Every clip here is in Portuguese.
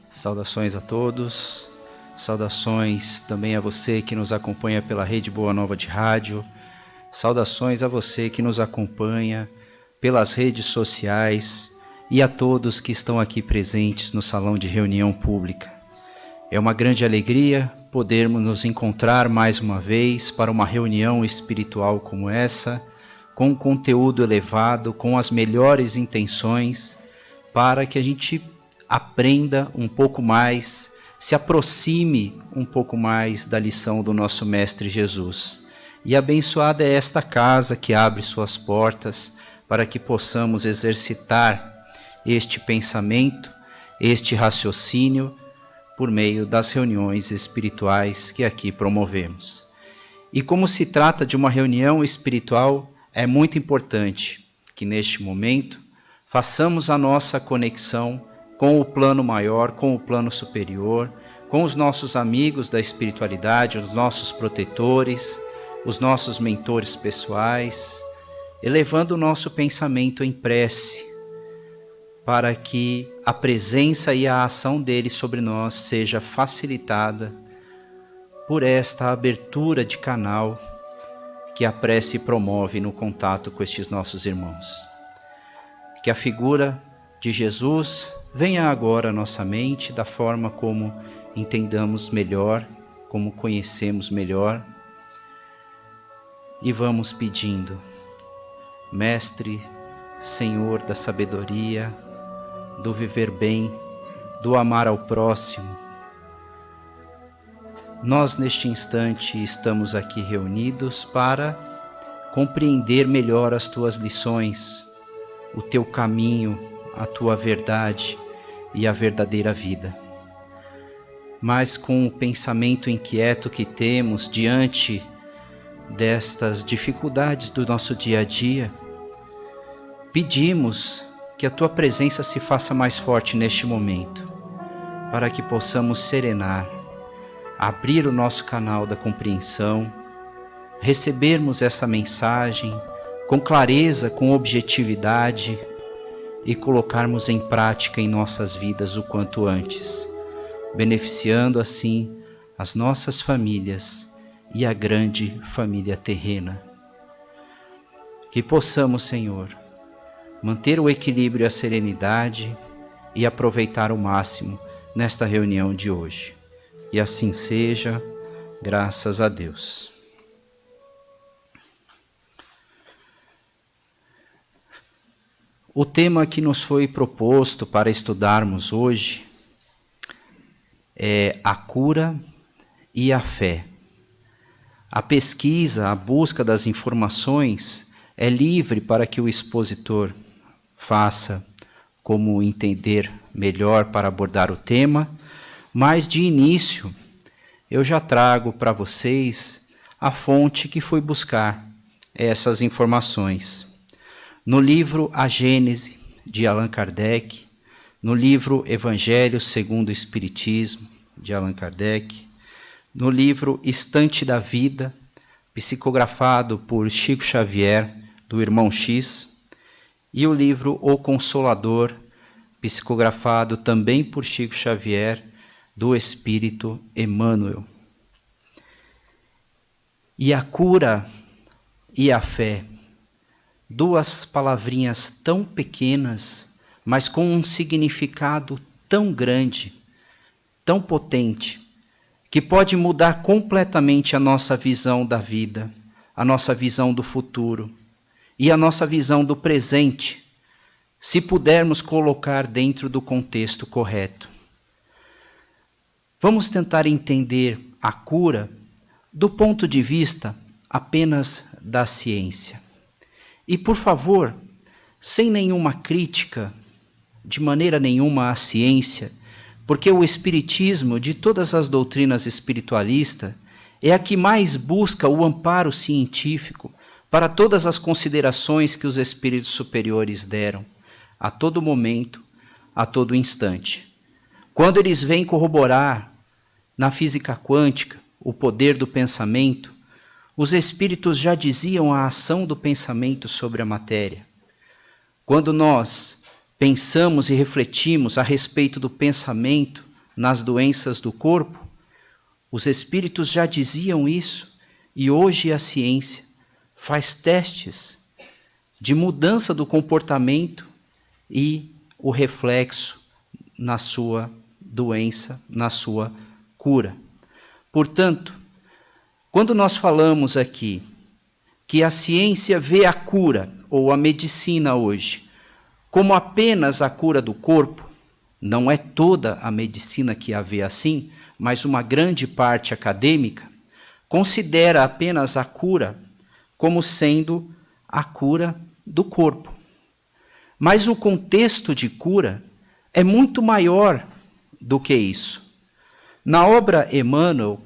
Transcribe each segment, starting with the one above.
Saudações a todos, saudações também a você que nos acompanha pela Rede Boa Nova de Rádio, saudações a você que nos acompanha pelas redes sociais e a todos que estão aqui presentes no salão de reunião pública. É uma grande alegria podermos nos encontrar mais uma vez para uma reunião espiritual como essa, com um conteúdo elevado, com as melhores intenções, para que a gente aprenda um pouco mais, se aproxime um pouco mais da lição do nosso Mestre Jesus. E abençoada é esta casa que abre suas portas para que possamos exercitar este pensamento, este raciocínio, por meio das reuniões espirituais que aqui promovemos. E como se trata de uma reunião espiritual, é muito importante que neste momento façamos a nossa conexão com o plano maior, com o plano superior, com os nossos amigos da espiritualidade, os nossos protetores, os nossos mentores pessoais, elevando o nosso pensamento em prece, para que a presença e a ação dele sobre nós seja facilitada por esta abertura de canal que a prece promove no contato com estes nossos irmãos. Que a figura de Jesus venha agora à nossa mente da forma como entendamos melhor, como conhecemos melhor, e vamos pedindo: Mestre, Senhor da sabedoria, do viver bem, do amar ao próximo, nós neste instante estamos aqui reunidos para compreender melhor as tuas lições, o teu caminho, a tua verdade e a verdadeira vida. Mas com o pensamento inquieto que temos diante destas dificuldades do nosso dia a dia, pedimos que a tua presença se faça mais forte neste momento, para que possamos serenar, abrir o nosso canal da compreensão, recebermos essa mensagem com clareza, com objetividade e colocarmos em prática em nossas vidas o quanto antes, beneficiando assim as nossas famílias e a grande família terrena. Que possamos, Senhor, manter o equilíbrio e a serenidade e aproveitar o máximo nesta reunião de hoje. E assim seja, graças a Deus. O tema que nos foi proposto para estudarmos hoje é a cura e a fé. A pesquisa, a busca das informações é livre para que o expositor faça como entender melhor para abordar o tema, mas de início eu já trago para vocês a fonte que fui buscar essas informações. No livro A Gênese, de Allan Kardec, no livro Evangelho segundo o Espiritismo, de Allan Kardec, no livro Estante da Vida, psicografado por Chico Xavier, do Irmão X, e o livro O Consolador, psicografado também por Chico Xavier, do Espírito Emmanuel. E a cura e a fé, duas palavrinhas tão pequenas, mas com um significado tão grande, tão potente, que pode mudar completamente a nossa visão da vida, a nossa visão do futuro e a nossa visão do presente, se pudermos colocar dentro do contexto correto. Vamos tentar entender a cura do ponto de vista apenas da ciência. E, por favor, sem nenhuma crítica, de maneira nenhuma à ciência, porque o Espiritismo, de todas as doutrinas espiritualistas, é a que mais busca o amparo científico para todas as considerações que os espíritos superiores deram, a todo momento, a todo instante. Quando eles vêm corroborar na física quântica o poder do pensamento, os espíritos já diziam a ação do pensamento sobre a matéria. Quando nós pensamos e refletimos a respeito do pensamento, nas doenças do corpo, os espíritos já diziam isso, e hoje a ciência faz testes de mudança do comportamento e o reflexo na sua doença, na sua cura. Portanto, quando nós falamos aqui que a ciência vê a cura, ou a medicina hoje, como apenas a cura do corpo, não é toda a medicina que a vê assim, mas uma grande parte acadêmica, considera apenas a cura como sendo a cura do corpo. Mas o contexto de cura é muito maior do que isso. Na obra Emmanuel,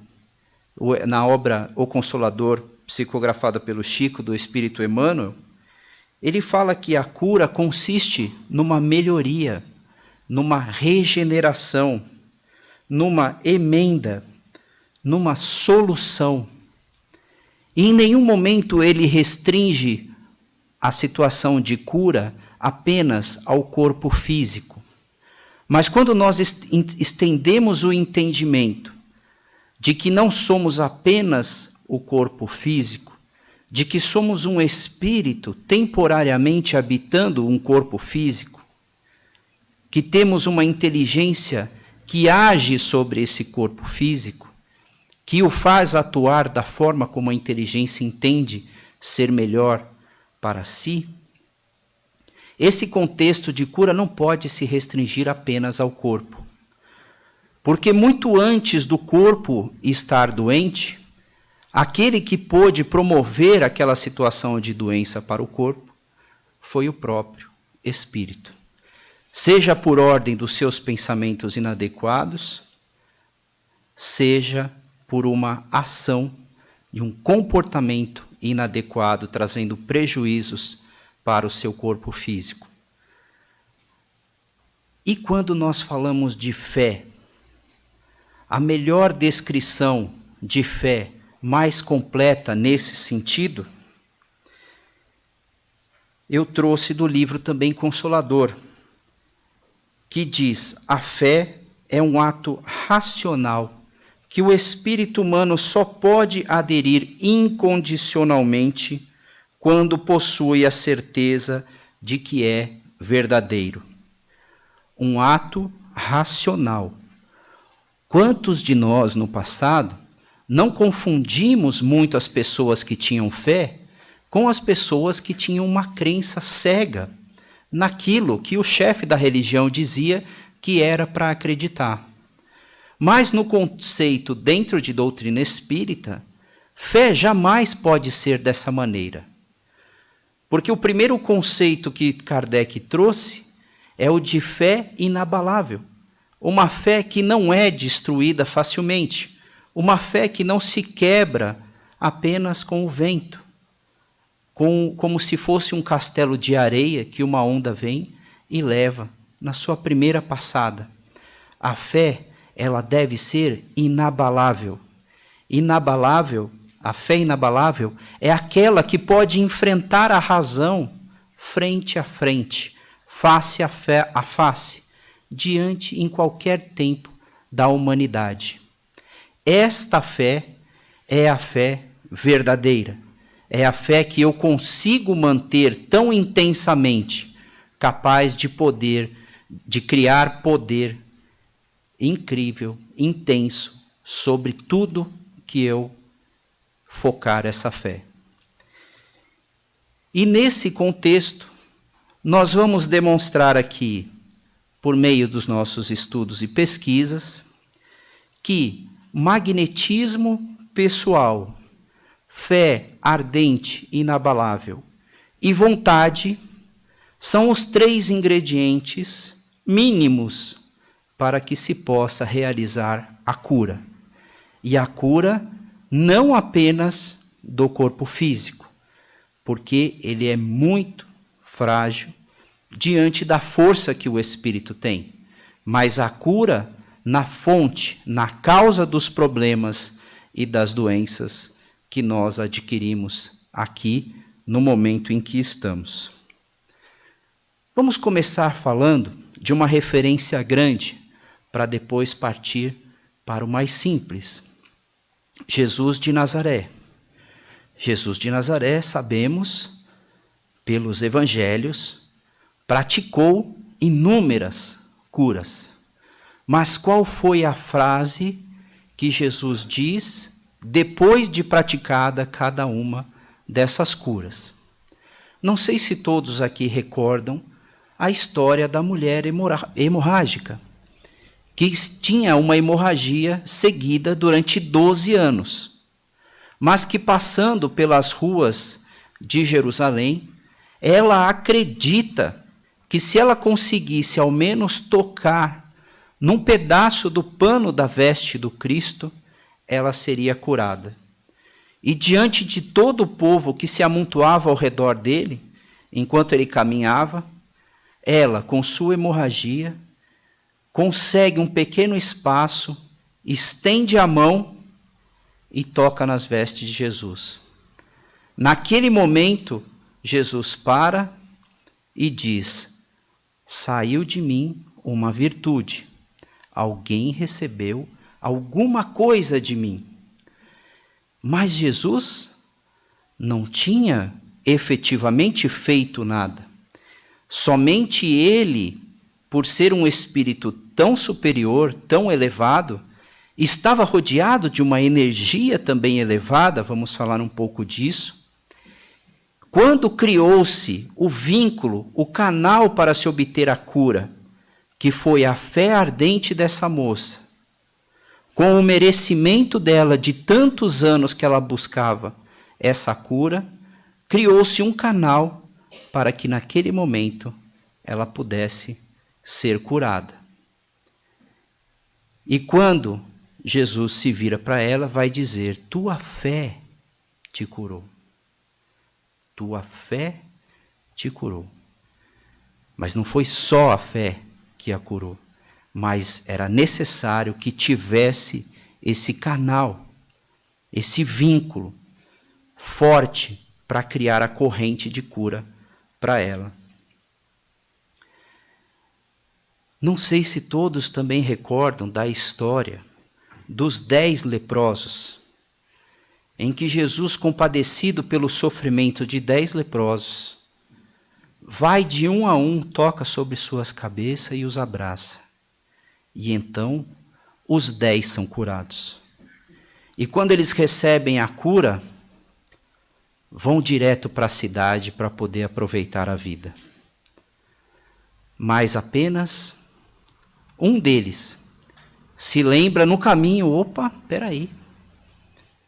na obra O Consolador, psicografada pelo Chico, do Espírito Emmanuel, ele fala que a cura consiste numa melhoria, numa regeneração, numa emenda, numa solução. E em nenhum momento ele restringe a situação de cura apenas ao corpo físico. Mas quando nós estendemos o entendimento de que não somos apenas o corpo físico, de que somos um espírito temporariamente habitando um corpo físico, que temos uma inteligência que age sobre esse corpo físico, que o faz atuar da forma como a inteligência entende ser melhor para si, esse contexto de cura não pode se restringir apenas ao corpo. Porque muito antes do corpo estar doente, aquele que pôde promover aquela situação de doença para o corpo foi o próprio espírito. Seja por ordem dos seus pensamentos inadequados, seja por uma ação de um comportamento inadequado, trazendo prejuízos para o seu corpo físico. E quando nós falamos de fé, a melhor descrição de fé mais completa nesse sentido, eu trouxe do livro também Consolador, que diz: a fé é um ato racional que o espírito humano só pode aderir incondicionalmente quando possui a certeza de que é verdadeiro. Um ato racional. Quantos de nós no passado não confundimos muito as pessoas que tinham fé com as pessoas que tinham uma crença cega naquilo que o chefe da religião dizia que era para acreditar? Mas no conceito dentro de doutrina espírita, fé jamais pode ser dessa maneira. Porque o primeiro conceito que Kardec trouxe é o de fé inabalável. Uma fé que não é destruída facilmente. Uma fé que não se quebra apenas com o vento. Como se fosse um castelo de areia que uma onda vem e leva na sua primeira passada. A fé, ela deve ser inabalável. Inabalável, a fé inabalável é aquela que pode enfrentar a razão frente a frente, face a face, diante em qualquer tempo da humanidade. Esta fé é a fé verdadeira. É a fé que eu consigo manter tão intensamente, capaz de criar poder incrível, intenso, sobre tudo que eu focar essa fé. E nesse contexto, nós vamos demonstrar aqui, por meio dos nossos estudos e pesquisas, que magnetismo pessoal, fé ardente, inabalável e vontade são os 3 ingredientes mínimos para que se possa realizar a cura. E a cura não apenas do corpo físico, porque ele é muito frágil diante da força que o espírito tem, mas a cura na fonte, na causa dos problemas e das doenças que nós adquirimos aqui no momento em que estamos. Vamos começar falando de uma referência grande para depois partir para o mais simples. Jesus de Nazaré. Jesus de Nazaré, sabemos, pelos evangelhos, praticou inúmeras curas. Mas qual foi a frase que Jesus diz depois de praticada cada uma dessas curas? Não sei se todos aqui recordam a história da mulher hemorrágica, que tinha uma hemorragia seguida durante 12 anos, mas que passando pelas ruas de Jerusalém, ela acredita que se ela conseguisse ao menos tocar num pedaço do pano da veste do Cristo, ela seria curada. E diante de todo o povo que se amontoava ao redor dele, enquanto ele caminhava, ela, com sua hemorragia, consegue um pequeno espaço, estende a mão e toca nas vestes de Jesus. Naquele momento, Jesus para e diz: saiu de mim uma virtude. Alguém recebeu alguma coisa de mim. Mas Jesus não tinha efetivamente feito nada. Somente ele, por ser um espírito tão superior, tão elevado, estava rodeado de uma energia também elevada, vamos falar um pouco disso. Quando criou-se o vínculo, o canal para se obter a cura, que foi a fé ardente dessa moça, com o merecimento dela de tantos anos que ela buscava essa cura, criou-se um canal para que naquele momento ela pudesse ser curada. E quando Jesus se vira para ela, vai dizer: tua fé te curou. Tua fé te curou. Mas não foi só a fé que a curou, mas era necessário que tivesse esse canal, esse vínculo forte para criar a corrente de cura para ela. Não sei se todos também recordam da história dos 10 leprosos, em que Jesus, compadecido pelo sofrimento de 10 leprosos, vai de um a um, toca sobre suas cabeças e os abraça. E então, os 10 são curados. E quando eles recebem a cura, vão direto para a cidade para poder aproveitar a vida. Mas apenas um deles se lembra no caminho: opa, peraí,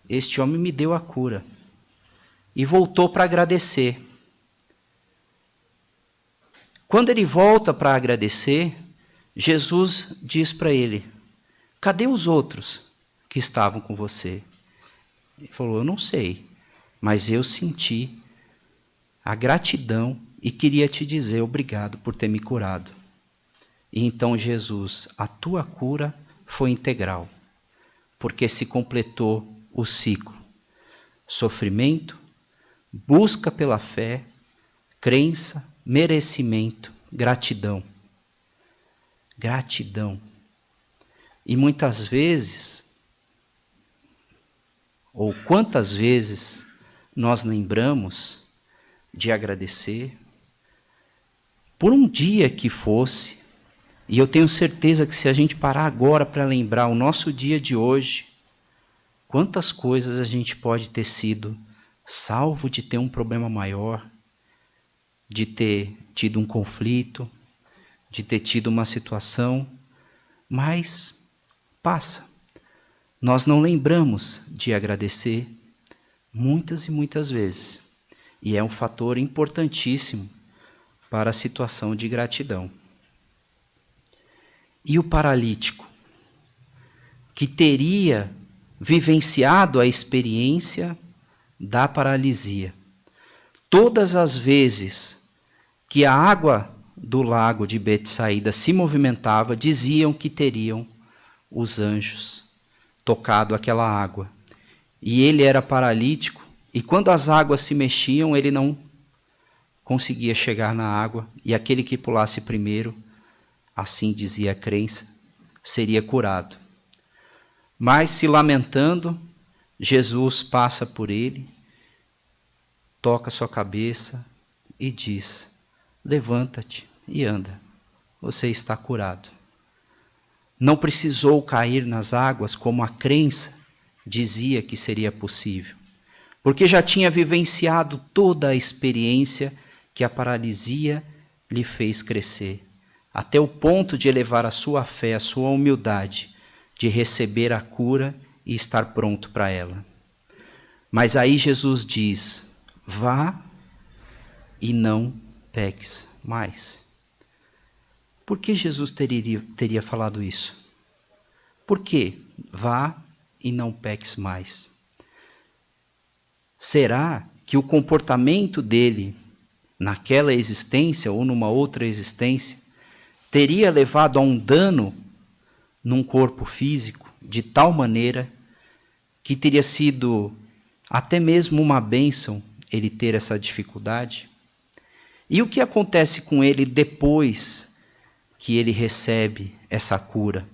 este homem me deu a cura. E voltou para agradecer. Quando ele volta para agradecer, Jesus diz para ele: cadê os outros que estavam com você? Ele falou: eu não sei, mas eu senti a gratidão e queria te dizer obrigado por ter me curado. E então Jesus: a tua cura foi integral, porque se completou o ciclo. Sofrimento, busca pela fé, crença, merecimento, gratidão. Gratidão. E muitas vezes, ou quantas vezes, nós lembramos de agradecer por um dia que fosse, e eu tenho certeza que se a gente parar agora para lembrar o nosso dia de hoje, quantas coisas a gente pode ter sido salvo de ter um problema maior, de ter tido um conflito, de ter tido uma situação, mas passa. Nós não lembramos de agradecer muitas e muitas vezes. E é um fator importantíssimo para a situação de gratidão. E o paralítico, que teria vivenciado a experiência da paralisia. Todas as vezes que a água do lago de Betsaída se movimentava, diziam que teriam os anjos tocado aquela água. E ele era paralítico, e quando as águas se mexiam, ele não conseguia chegar na água, e aquele que pulasse primeiro, assim dizia a crença, seria curado. Mas, se lamentando, Jesus passa por ele, toca sua cabeça e diz: levanta-te e anda, você está curado. Não precisou cair nas águas como a crença dizia que seria possível, porque já tinha vivenciado toda a experiência que a paralisia lhe fez crescer, até o ponto de elevar a sua fé, a sua humildade, de receber a cura e estar pronto para ela. Mas aí Jesus diz: vá e não peques mais. Por que Jesus teria falado isso? Por quê? Vá e não peques mais. Será que o comportamento dele naquela existência ou numa outra existência teria levado a um dano num corpo físico de tal maneira que teria sido até mesmo uma bênção ele ter essa dificuldade? E o que acontece com ele depois que ele recebe essa cura?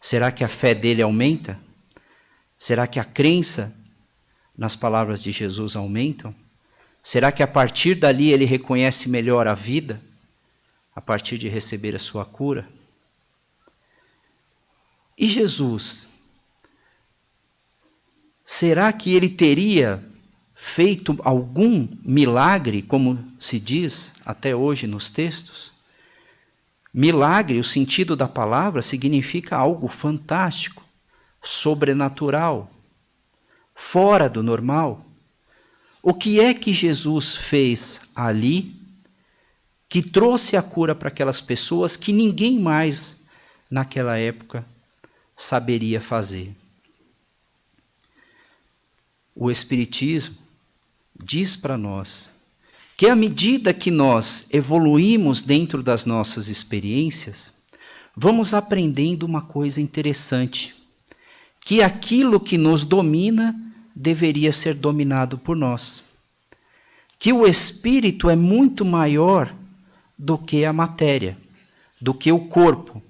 Será que a fé dele aumenta? Será que a crença nas palavras de Jesus aumentam? Será que a partir dali ele reconhece melhor a vida? A partir de receber a sua cura? E Jesus? Será que ele teria feito algum milagre, como se diz até hoje nos textos? Milagre, o sentido da palavra, significa algo fantástico, sobrenatural, fora do normal. O que é que Jesus fez ali que trouxe a cura para aquelas pessoas que ninguém mais naquela época saberia fazer? O Espiritismo diz para nós que à medida que nós evoluímos dentro das nossas experiências, vamos aprendendo uma coisa interessante, que aquilo que nos domina deveria ser dominado por nós. Que o espírito é muito maior do que a matéria, do que o corpo,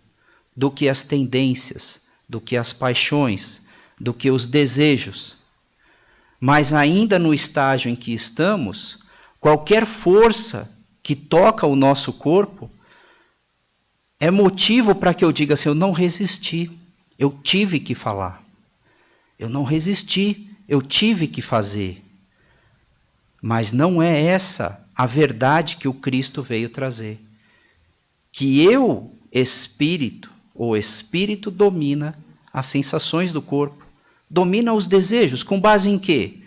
do que as tendências, do que as paixões, do que os desejos. Mas ainda no estágio em que estamos, qualquer força que toca o nosso corpo é motivo para que eu diga assim: eu não resisti, eu tive que falar. Eu não resisti, eu tive que fazer. Mas não é essa a verdade que o Cristo veio trazer. Que eu, espírito, o espírito domina as sensações do corpo, domina os desejos, com base em quê?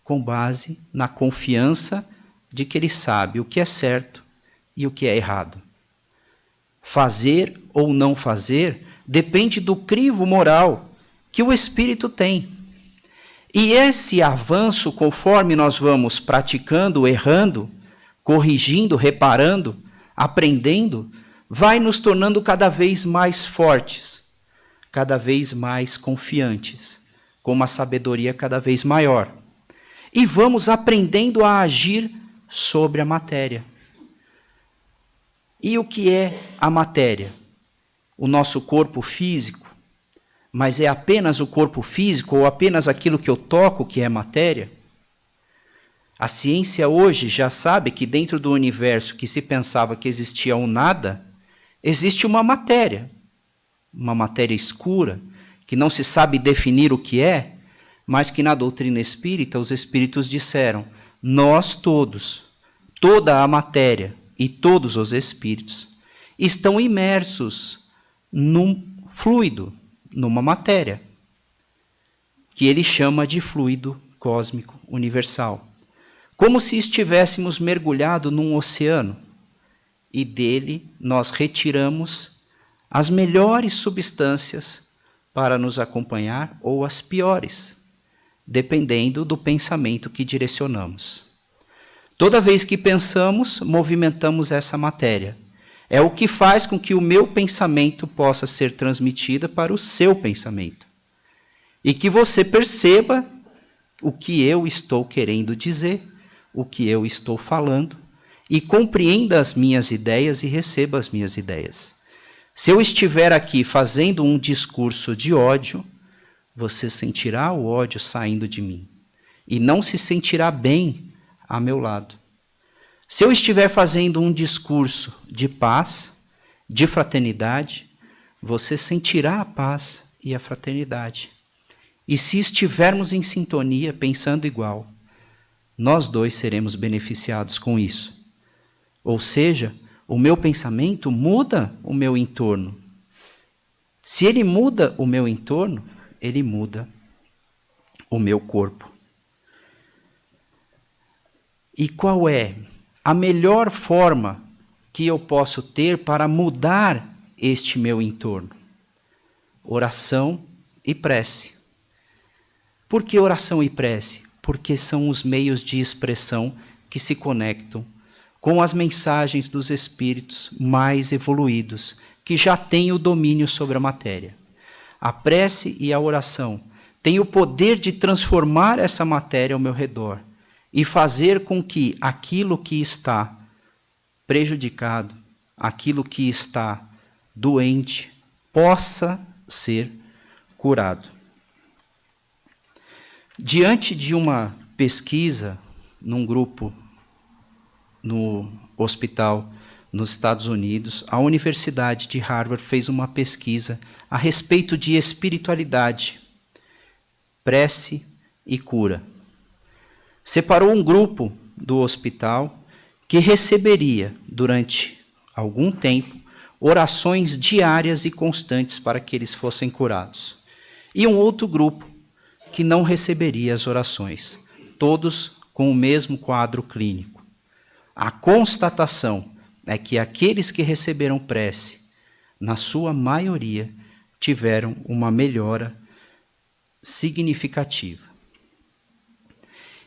Com base na confiança de que ele sabe o que é certo e o que é errado. Fazer ou não fazer depende do crivo moral que o espírito tem. E esse avanço, conforme nós vamos praticando, errando, corrigindo, reparando, aprendendo, vai nos tornando cada vez mais fortes, cada vez mais confiantes, com uma sabedoria cada vez maior. E vamos aprendendo a agir sobre a matéria. E o que é a matéria? O nosso corpo físico. Mas é apenas o corpo físico ou apenas aquilo que eu toco que é matéria? A ciência hoje já sabe que dentro do universo que se pensava que existia um nada, existe uma matéria escura, que não se sabe definir o que é, mas que na doutrina espírita os espíritos disseram: nós todos, toda a matéria e todos os espíritos estão imersos num fluido, numa matéria, que ele chama de fluido cósmico universal. Como se estivéssemos mergulhados num oceano, e dele nós retiramos as melhores substâncias para nos acompanhar, ou as piores, dependendo do pensamento que direcionamos. Toda vez que pensamos, movimentamos essa matéria. É o que faz com que o meu pensamento possa ser transmitido para o seu pensamento. E que você perceba o que eu estou querendo dizer, o que eu estou falando, e compreenda as minhas ideias e receba as minhas ideias. Se eu estiver aqui fazendo um discurso de ódio, você sentirá o ódio saindo de mim e não se sentirá bem a meu lado. Se eu estiver fazendo um discurso de paz, de fraternidade, você sentirá a paz e a fraternidade. E se estivermos em sintonia, pensando igual, nós dois seremos beneficiados com isso. Ou seja, o meu pensamento muda o meu entorno. Se ele muda o meu entorno, ele muda o meu corpo. E qual é a melhor forma que eu posso ter para mudar este meu entorno? Oração e prece. Por que oração e prece? Porque são os meios de expressão que se conectam com as mensagens dos espíritos mais evoluídos, que já têm o domínio sobre a matéria. A prece e a oração têm o poder de transformar essa matéria ao meu redor e fazer com que aquilo que está prejudicado, aquilo que está doente, possa ser curado. Diante de uma pesquisa num grupo no hospital nos Estados Unidos, a Universidade de Harvard fez uma pesquisa a respeito de espiritualidade, prece e cura. Separou um grupo do hospital que receberia, durante algum tempo, orações diárias e constantes para que eles fossem curados. E um outro grupo que não receberia as orações, todos com o mesmo quadro clínico. A constatação é que aqueles que receberam prece, na sua maioria, tiveram uma melhora significativa.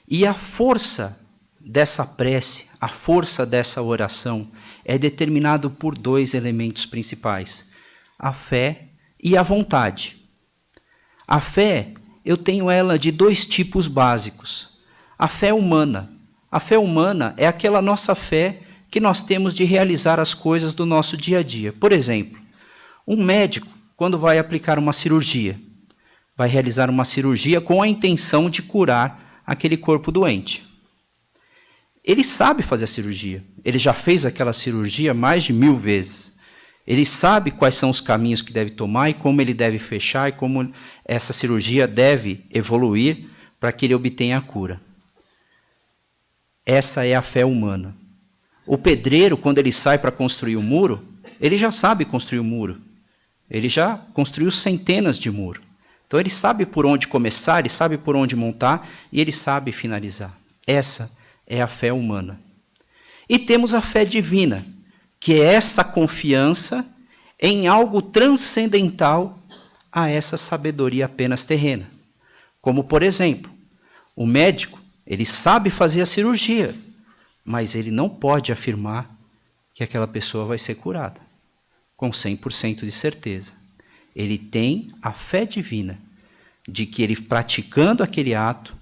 E a força dessa prece, a força dessa oração, é determinado por dois elementos principais: a fé e a vontade. A fé, eu tenho ela de dois tipos básicos. A fé humana. A fé humana é aquela nossa fé que nós temos de realizar as coisas do nosso dia a dia. Por exemplo, um médico, quando vai aplicar uma cirurgia, vai realizar uma cirurgia com a intenção de curar aquele corpo doente. Ele sabe fazer a cirurgia. Ele já fez aquela cirurgia mais de 1000 vezes. Ele sabe quais são os caminhos que deve tomar e como ele deve fechar e como essa cirurgia deve evoluir para que ele obtenha a cura. Essa é a fé humana. O pedreiro, quando ele sai para construir um muro, ele já sabe construir um muro. Ele já construiu centenas de muros. Então ele sabe por onde começar, ele sabe por onde montar e ele sabe finalizar. Essa é a fé humana. E temos a fé divina, que é essa confiança em algo transcendental a essa sabedoria apenas terrena. Como, por exemplo, o médico, ele sabe fazer a cirurgia, mas ele não pode afirmar que aquela pessoa vai ser curada, com 100% de certeza. Ele tem a fé divina de que ele, praticando aquele ato,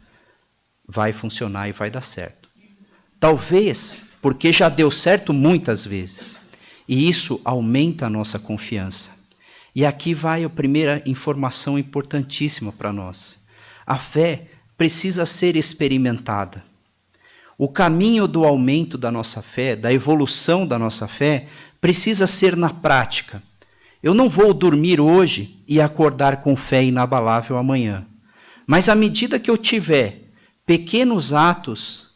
vai funcionar e vai dar certo. Talvez porque já deu certo muitas vezes. E isso aumenta a nossa confiança. E aqui vai a primeira informação importantíssima para nós. A fé precisa ser experimentada. O caminho do aumento da nossa fé, da evolução da nossa fé, precisa ser na prática. Eu não vou dormir hoje e acordar com fé inabalável amanhã. Mas à medida que eu tiver pequenos atos,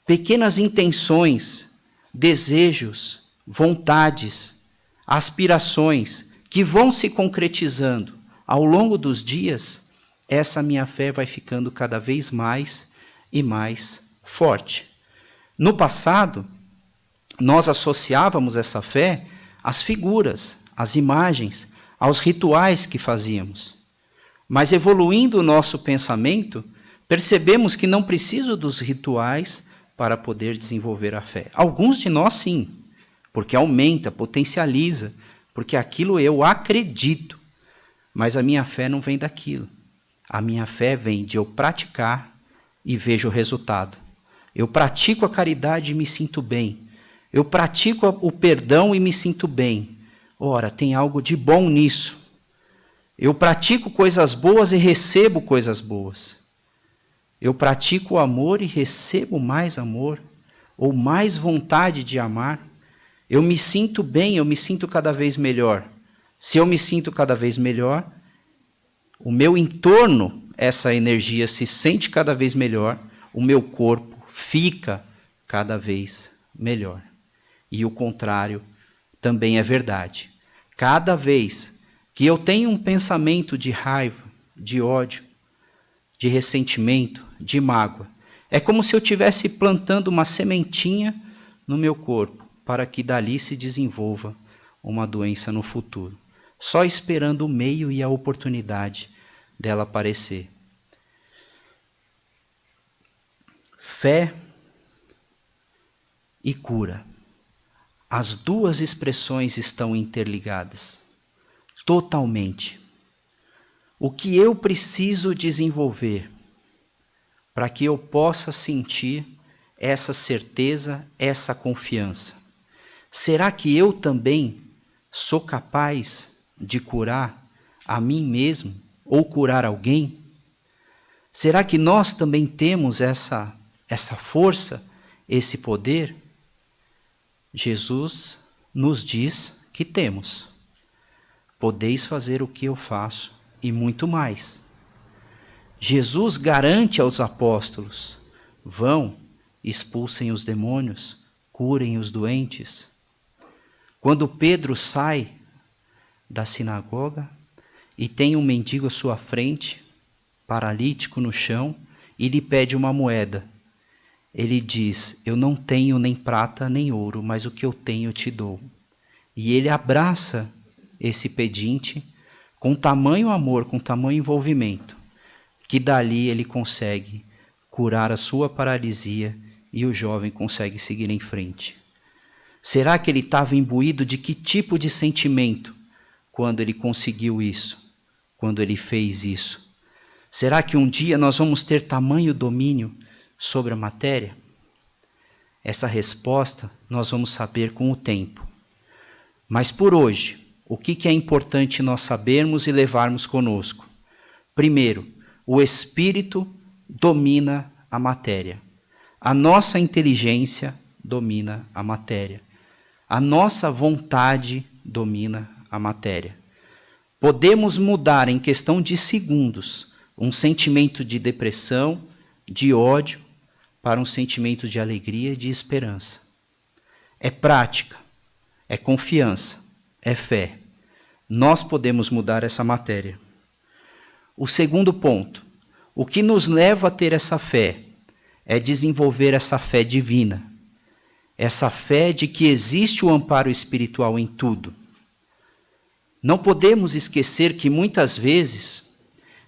pequenas intenções, desejos, vontades, aspirações que vão se concretizando ao longo dos dias, essa minha fé vai ficando cada vez mais e mais forte. No passado, nós associávamos essa fé às figuras, às imagens, aos rituais que fazíamos. Mas evoluindo o nosso pensamento, percebemos que não preciso dos rituais para poder desenvolver a fé. Alguns de nós sim, porque aumenta, potencializa, porque aquilo eu acredito. Mas a minha fé não vem daquilo. A minha fé vem de eu praticar e vejo o resultado. Eu pratico a caridade e me sinto bem. Eu pratico o perdão e me sinto bem. Ora, tem algo de bom nisso. Eu pratico coisas boas e recebo coisas boas. Eu pratico o amor e recebo mais amor, ou mais vontade de amar. Eu me sinto bem, eu me sinto cada vez melhor. Se eu me sinto cada vez melhor, o meu entorno, essa energia se sente cada vez melhor, o meu corpo fica cada vez melhor. E o contrário também é verdade. Cada vez que eu tenho um pensamento de raiva, de ódio, de ressentimento, de mágoa, é como se eu estivesse plantando uma sementinha no meu corpo, para que dali se desenvolva uma doença no futuro, só esperando o meio e a oportunidade dela aparecer. Fé e cura. As duas expressões estão interligadas, totalmente. O que eu preciso desenvolver para que eu possa sentir essa certeza, essa confiança? Será que eu também sou capaz de curar a mim mesmo ou curar alguém? Será que nós também temos essa força, esse poder? Jesus nos diz que temos. Podeis fazer o que eu faço e muito mais. Jesus garante aos apóstolos: vão, expulsem os demônios, curem os doentes. Quando Pedro sai da sinagoga e tem um mendigo à sua frente, paralítico no chão, e lhe pede uma moeda, ele diz: eu não tenho nem prata nem ouro, mas o que eu tenho eu te dou. E ele abraça esse pedinte com tamanho amor, com tamanho envolvimento, que dali ele consegue curar a sua paralisia e o jovem consegue seguir em frente. Será que ele estava imbuído de que tipo de sentimento quando ele conseguiu isso, quando ele fez isso? Será que um dia nós vamos ter tamanho domínio sobre a matéria? Essa resposta nós vamos saber com o tempo. Mas por hoje, o que é importante nós sabermos e levarmos conosco? Primeiro, o espírito domina a matéria. A nossa inteligência domina a matéria. A nossa vontade domina a matéria. Podemos mudar em questão de segundos um sentimento de depressão, de ódio, para um sentimento de alegria e de esperança. É prática, é confiança, é fé. Nós podemos mudar essa matéria. O segundo ponto, o que nos leva a ter essa fé é desenvolver essa fé divina. Essa fé de que existe o amparo espiritual em tudo. Não podemos esquecer que muitas vezes,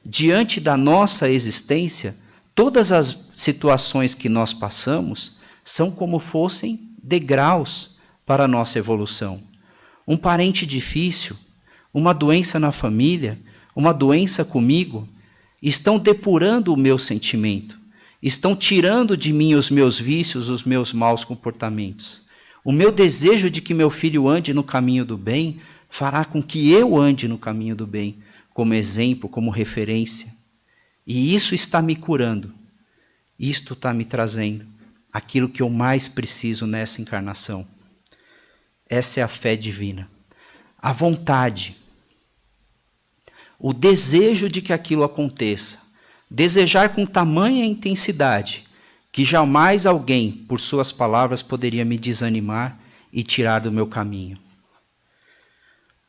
diante da nossa existência, todas as situações que nós passamos são como fossem degraus para a nossa evolução. Um parente difícil, uma doença na família, uma doença comigo, estão depurando o meu sentimento, estão tirando de mim os meus vícios, os meus maus comportamentos. O meu desejo de que meu filho ande no caminho do bem fará com que eu ande no caminho do bem, como exemplo, como referência. E isso está me curando. Isto está me trazendo aquilo que eu mais preciso nessa encarnação. Essa é a fé divina. A vontade. O desejo de que aquilo aconteça. Desejar com tamanha intensidade que jamais alguém, por suas palavras, poderia me desanimar e tirar do meu caminho.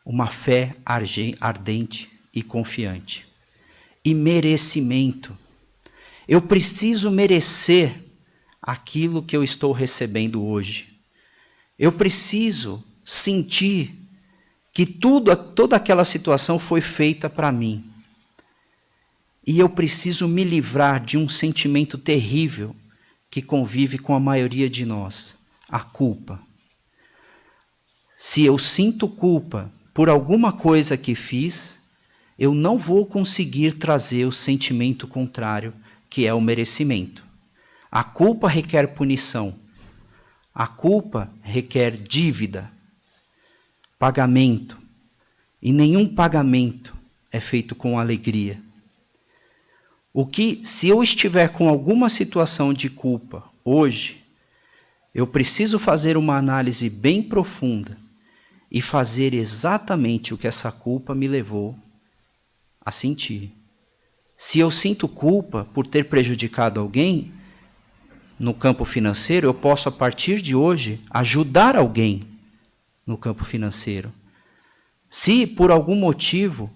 Uma fé ardente e confiante. E merecimento. Eu preciso merecer aquilo que eu estou recebendo hoje. Eu preciso sentir que toda aquela situação foi feita para mim. E eu preciso me livrar de um sentimento terrível que convive com a maioria de nós, a culpa. Se eu sinto culpa por alguma coisa que fiz, eu não vou conseguir trazer o sentimento contrário, que é o merecimento. A culpa requer punição. A culpa requer dívida. pagamento. E nenhum pagamento é feito com alegria. Se eu estiver com alguma situação de culpa hoje, eu preciso fazer uma análise bem profunda e fazer exatamente o que essa culpa me levou a sentir. Se eu sinto culpa por ter prejudicado alguém no campo financeiro, eu posso, a partir de hoje, ajudar alguém no campo financeiro. Se, por algum motivo,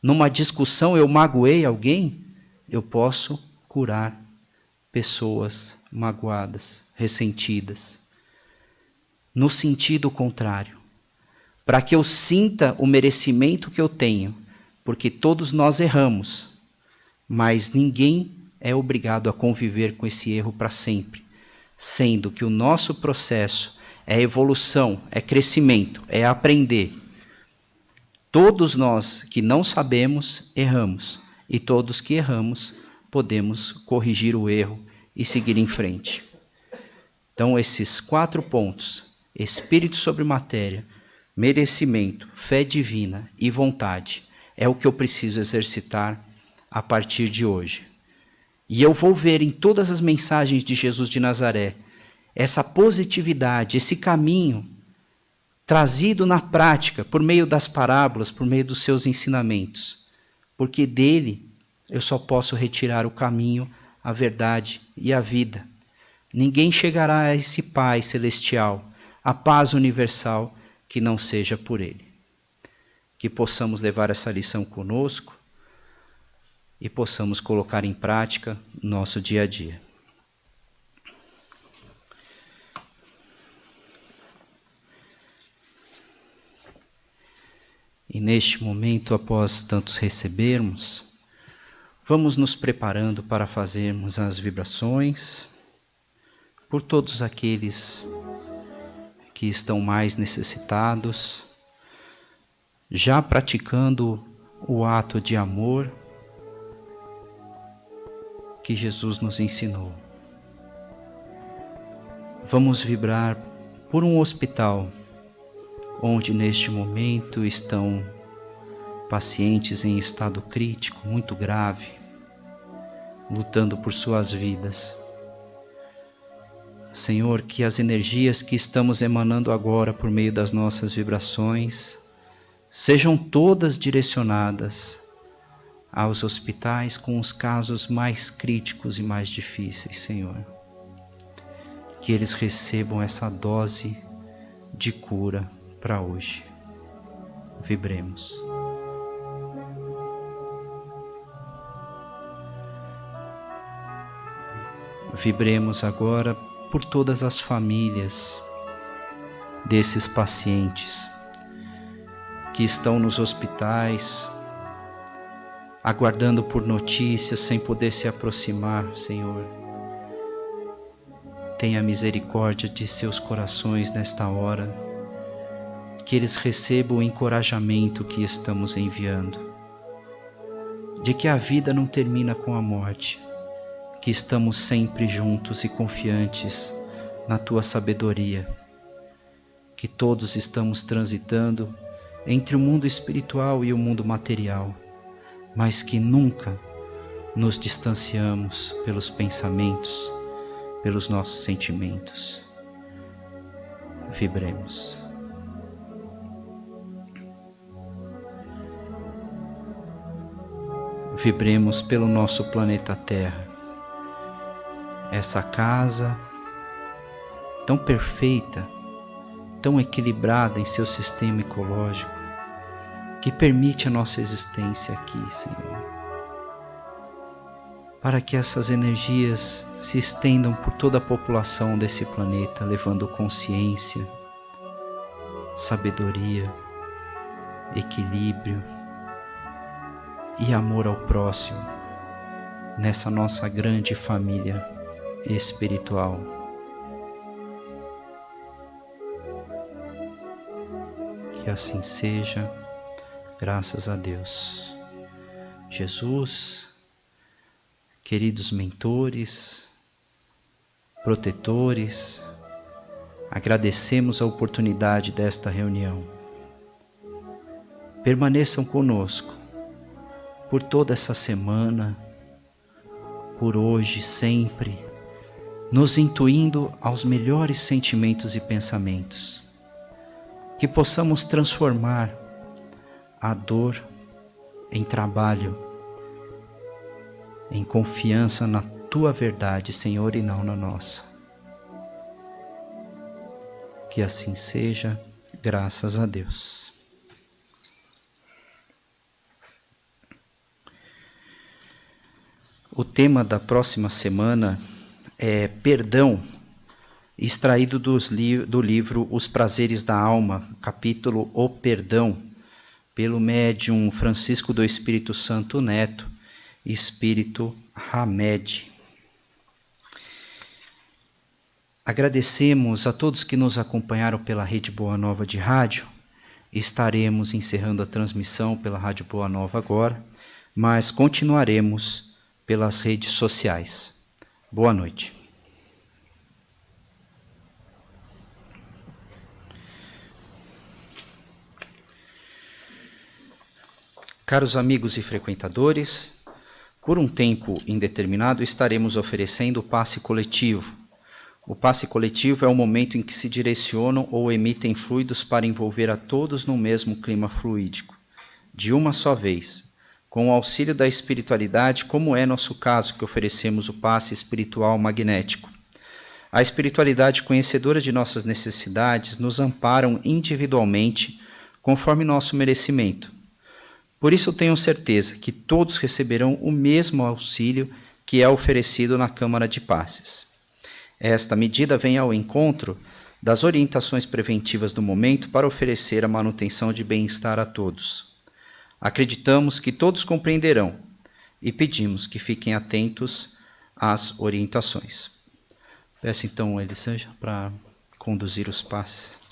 numa discussão eu magoei alguém, eu posso curar pessoas magoadas, ressentidas. No sentido contrário, para que eu sinta o merecimento que eu tenho, porque todos nós erramos, mas ninguém é obrigado a conviver com esse erro para sempre, sendo que o nosso processo é evolução, é crescimento, é aprender. Todos nós que não sabemos, erramos, e todos que erramos, podemos corrigir o erro e seguir em frente. Então, esses 4 pontos, espírito sobre matéria, merecimento, fé divina e vontade, é o que eu preciso exercitar a partir de hoje. E eu vou ver em todas as mensagens de Jesus de Nazaré, essa positividade, esse caminho trazido na prática, por meio das parábolas, por meio dos seus ensinamentos. Porque dele eu só posso retirar o caminho, a verdade e a vida. Ninguém chegará a esse Pai celestial, a paz universal, que não seja por ele. Que possamos levar essa lição conosco e possamos colocar em prática no nosso dia a dia. E neste momento, após tantos recebermos, vamos nos preparando para fazermos as vibrações por todos aqueles que estão mais necessitados, já praticando o ato de amor que Jesus nos ensinou. Vamos vibrar por um hospital, onde neste momento estão pacientes em estado crítico, muito grave, lutando por suas vidas. Senhor, que as energias que estamos emanando agora por meio das nossas vibrações sejam todas direcionadas aos hospitais com os casos mais críticos e mais difíceis, Senhor. Que eles recebam essa dose de cura para hoje. Vibremos. Vibremos agora por todas as famílias desses pacientes que estão nos hospitais, aguardando por notícias sem poder se aproximar, Senhor. Tenha misericórdia de seus corações nesta hora, que eles recebam o encorajamento que estamos enviando, de que a vida não termina com a morte, que estamos sempre juntos e confiantes na Tua sabedoria, que todos estamos transitando entre o mundo espiritual e o mundo material, mas que nunca nos distanciamos pelos pensamentos, pelos nossos sentimentos. Vibremos. Vibremos pelo nosso planeta Terra, essa casa tão perfeita, tão equilibrada em seu sistema ecológico, que permite a nossa existência aqui, Senhor. Para que essas energias se estendam por toda a população desse planeta, levando consciência, sabedoria, equilíbrio e amor ao próximo, nessa nossa grande família espiritual. Que assim seja, graças a Deus. Jesus, queridos mentores, protetores, agradecemos a oportunidade desta reunião. permaneçam conosco por toda essa semana, por hoje, sempre, nos intuindo aos melhores sentimentos e pensamentos. Que possamos transformar a dor em trabalho, em confiança na Tua verdade, Senhor, e não na nossa. Que assim seja, graças a Deus. O tema da próxima semana é perdão, extraído do livro Os Prazeres da Alma, capítulo O Perdão, pelo médium Francisco do Espírito Santo Neto, Espírito Hamed. Agradecemos a todos que nos acompanharam pela Rede Boa Nova de Rádio. Estaremos encerrando a transmissão pela Rádio Boa Nova agora, mas continuaremos pelas redes sociais. Boa noite. Caros amigos e frequentadores, por um tempo indeterminado estaremos oferecendo o passe coletivo. O passe coletivo é o momento em que se direcionam ou emitem fluidos para envolver a todos no mesmo clima fluídico, de uma só vez, com o auxílio da espiritualidade, como é nosso caso que oferecemos o passe espiritual magnético. A espiritualidade conhecedora de nossas necessidades nos amparam individualmente, conforme nosso merecimento. Por isso tenho certeza que todos receberão o mesmo auxílio que é oferecido na Câmara de Passes. Esta medida vem ao encontro das orientações preventivas do momento para oferecer a manutenção de bem-estar a todos. Acreditamos que todos compreenderão e pedimos que fiquem atentos às orientações. Peço então a Elisângela para conduzir os passes.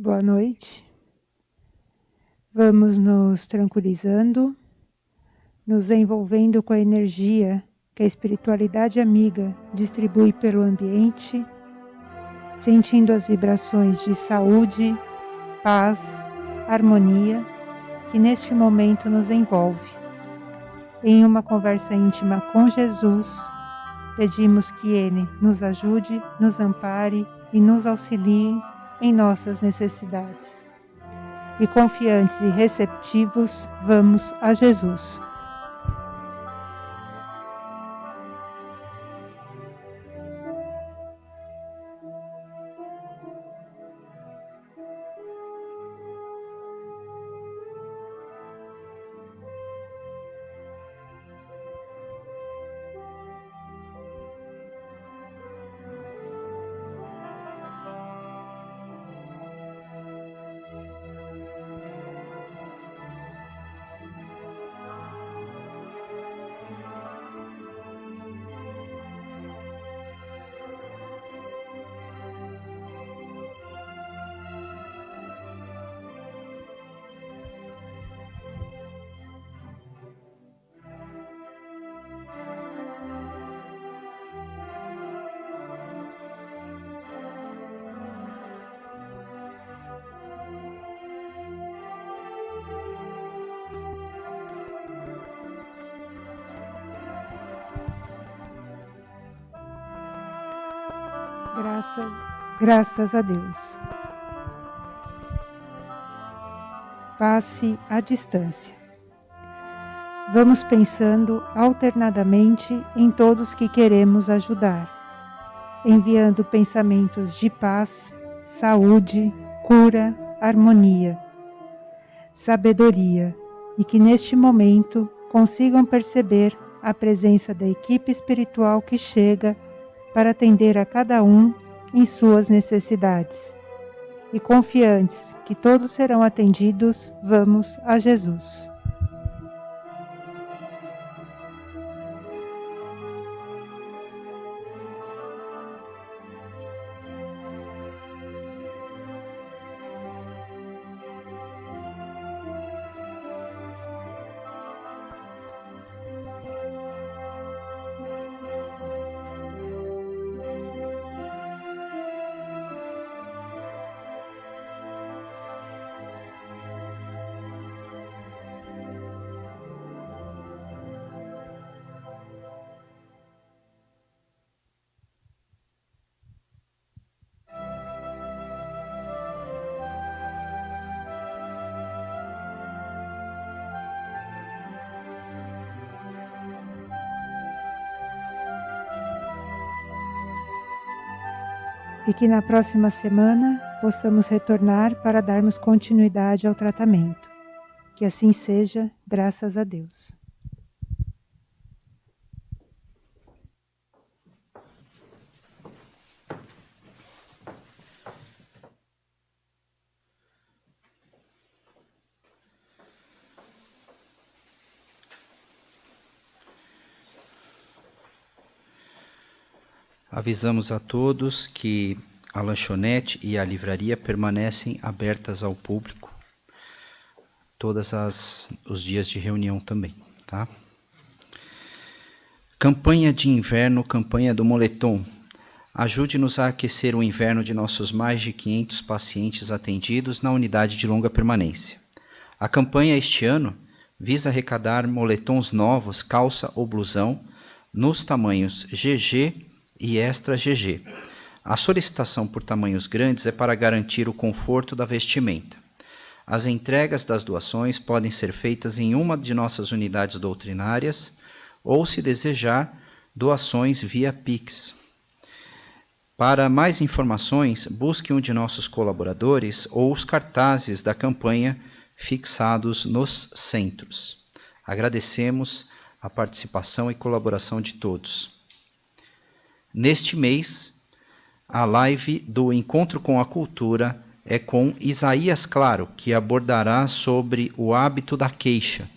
Boa noite. Vamos nos tranquilizando, nos envolvendo com a energia que a espiritualidade amiga distribui pelo ambiente, sentindo as vibrações de saúde, paz, harmonia que neste momento nos envolve. Em uma conversa íntima com Jesus, pedimos que Ele nos ajude, nos ampare e nos auxilie em nossas necessidades. E confiantes e receptivos, vamos a Jesus. Graças a Deus. Passe à distância. Vamos pensando alternadamente em todos que queremos ajudar, enviando pensamentos de paz, saúde, cura, harmonia, sabedoria, e que neste momento consigam perceber a presença da equipe espiritual que chega para atender a cada um em suas necessidades. E confiantes que todos serão atendidos, vamos a Jesus. e que na próxima semana possamos retornar para darmos continuidade ao tratamento. Que assim seja, graças a Deus. Avisamos a todos que a lanchonete e a livraria permanecem abertas ao público todos os dias de reunião também, tá? Campanha de inverno, campanha do moletom. Ajude-nos a aquecer o inverno de nossos mais de 500 pacientes atendidos na unidade de longa permanência. A campanha este ano visa arrecadar moletons novos, calça ou blusão, nos tamanhos GG e Extra GG. A solicitação por tamanhos grandes é para garantir o conforto da vestimenta. As entregas das doações podem ser feitas em uma de nossas unidades doutrinárias ou, se desejar, doações via Pix. Para mais informações, busque um de nossos colaboradores ou os cartazes da campanha fixados nos centros. Agradecemos a participação e colaboração de todos. Neste mês, a live do Encontro com a Cultura é com Isaías Claro, que abordará sobre o hábito da queixa.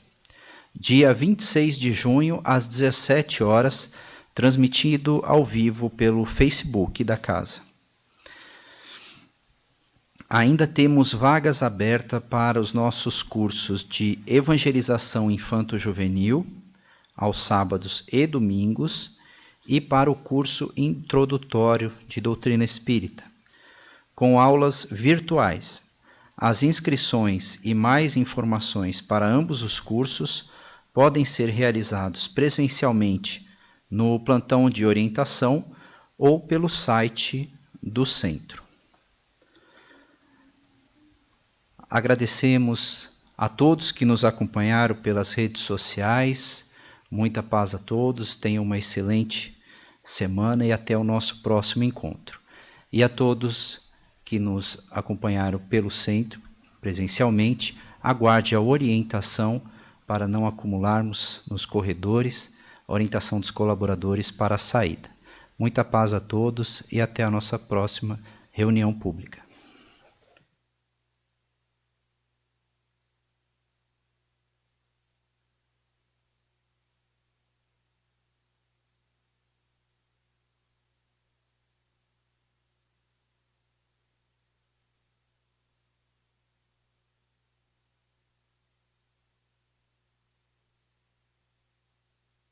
Dia 26 de junho, às 17 horas, transmitido ao vivo pelo Facebook da casa. Ainda temos vagas abertas para os nossos cursos de evangelização infanto-juvenil, aos sábados e domingos, e para o curso introdutório de doutrina espírita, com aulas virtuais. As inscrições e mais informações para ambos os cursos podem ser realizados presencialmente no plantão de orientação ou pelo site do centro. Agradecemos a todos que nos acompanharam pelas redes sociais. Muita paz a todos, tenham uma excelente semana e até o nosso próximo encontro. E a todos que nos acompanharam pelo centro, presencialmente, aguarde a orientação para não acumularmos nos corredores, a orientação dos colaboradores para a saída. Muita paz a todos e até a nossa próxima reunião pública.